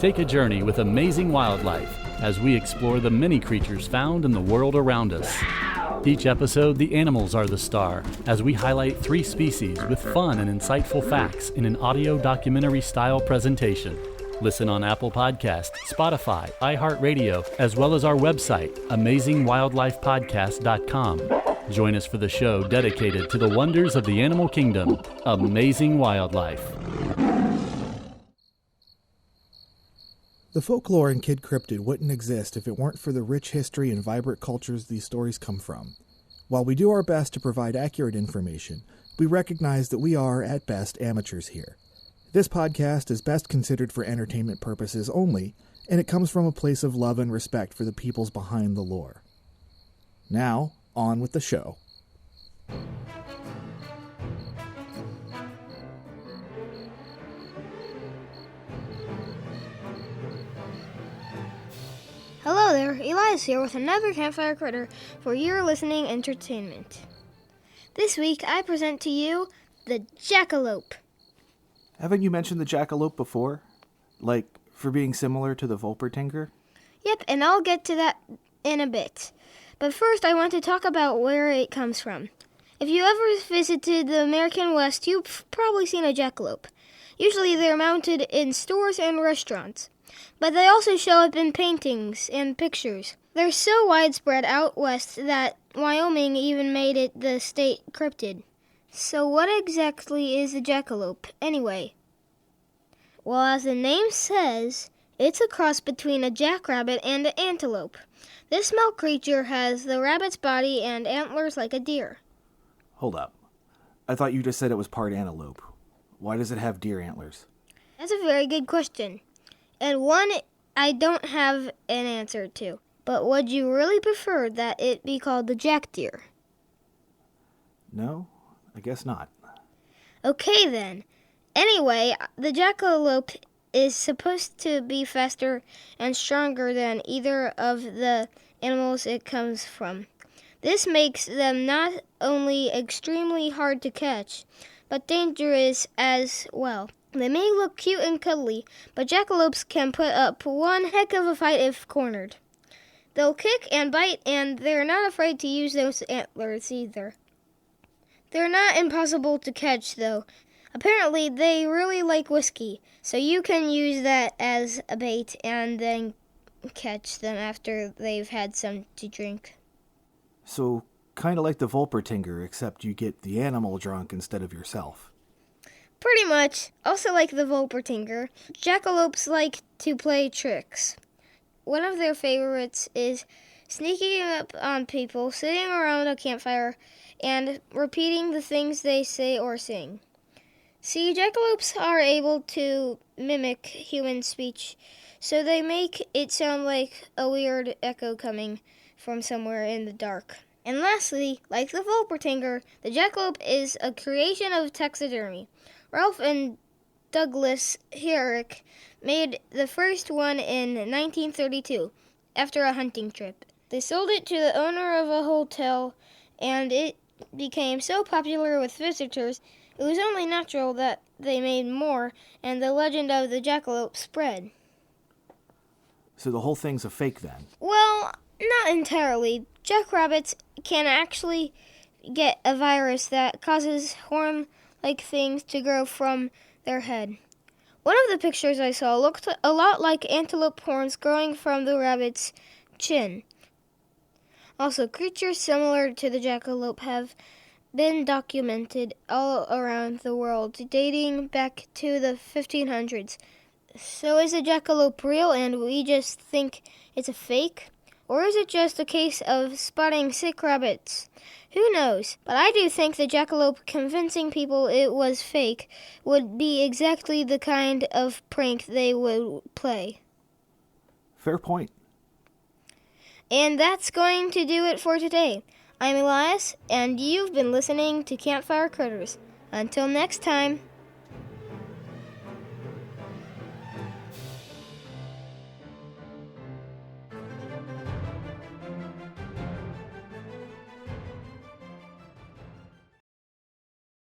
Take a journey with amazing wildlife as we explore the many creatures found in the world around us. Each episode, the animals are the star, as we highlight 3 species with fun and insightful facts in an audio documentary-style presentation. Listen on Apple Podcasts, Spotify, iHeartRadio, as well as our website, amazingwildlifepodcast.com. Join us for the show dedicated to the wonders of the animal kingdom, Amazing Wildlife. The folklore in Kid Cryptid wouldn't exist if it weren't for the rich history and vibrant cultures these stories come from. While we do our best to provide accurate information, we recognize that we are, at best, amateurs here. This podcast is best considered for entertainment purposes only, and it comes from a place of love and respect for the peoples behind the lore. Now, on with the show. Hello there, Elias here with another Campfire Critter for your listening entertainment. This week I present to you the Jackalope. Haven't you mentioned the Jackalope before? Like, for being similar to the Wolpertinger? Yep, and I'll get to that in a bit. But first I want to talk about where it comes from. If you ever visited the American West, you've probably seen a jackalope. Usually they're mounted in stores and restaurants, but they also show up in paintings and pictures. They're so widespread out west that Wyoming even made it the state cryptid. So what exactly is a jackalope, anyway? Well, as the name says, it's a cross between a jackrabbit and an antelope. This small creature has the rabbit's body and antlers like a deer. Hold up. I thought you just said it was part antelope. Why does it have deer antlers? That's a very good question, and one I don't have an answer to. But would you really prefer that it be called the jack deer? No, I guess not. Okay then. Anyway, the jackalope is supposed to be faster and stronger than either of the animals it comes from. This makes them not only extremely hard to catch, but dangerous as well. They may look cute and cuddly, but jackalopes can put up one heck of a fight if cornered. They'll kick and bite, and they're not afraid to use those antlers either. They're not impossible to catch, though. Apparently, they really like whiskey, so you can use that as a bait and then catch them after they've had some to drink. So, kind of like the Wolpertinger, except you get the animal drunk instead of yourself. Pretty much. Also like the Wolpertinger, jackalopes like to play tricks. One of their favorites is sneaking up on people, sitting around a campfire, and repeating the things they say or sing. See, jackalopes are able to mimic human speech, so they make it sound like a weird echo coming from somewhere in the dark. And lastly, like the Wolpertinger, the jackalope is a creation of taxidermy. Ralph and Douglas Herrick made the first one in 1932 after a hunting trip. They sold it to the owner of a hotel, and it became so popular with visitors, it was only natural that they made more, and the legend of the jackalope spread. So the whole thing's a fake then? Well, not entirely. Jackrabbits can actually get a virus that causes horn-like things to grow from their head. One of the pictures I saw looked a lot like antelope horns growing from the rabbit's chin. Also, creatures similar to the jackalope have been documented all around the world, dating back to the 1500s. So is the jackalope real and we just think it's a fake? Or is it just a case of spotting sick rabbits? Who knows? But I do think the jackalope convincing people it was fake would be exactly the kind of prank they would play. Fair point. And that's going to do it for today. I'm Elias, and you've been listening to Campfire Critters. Until next time.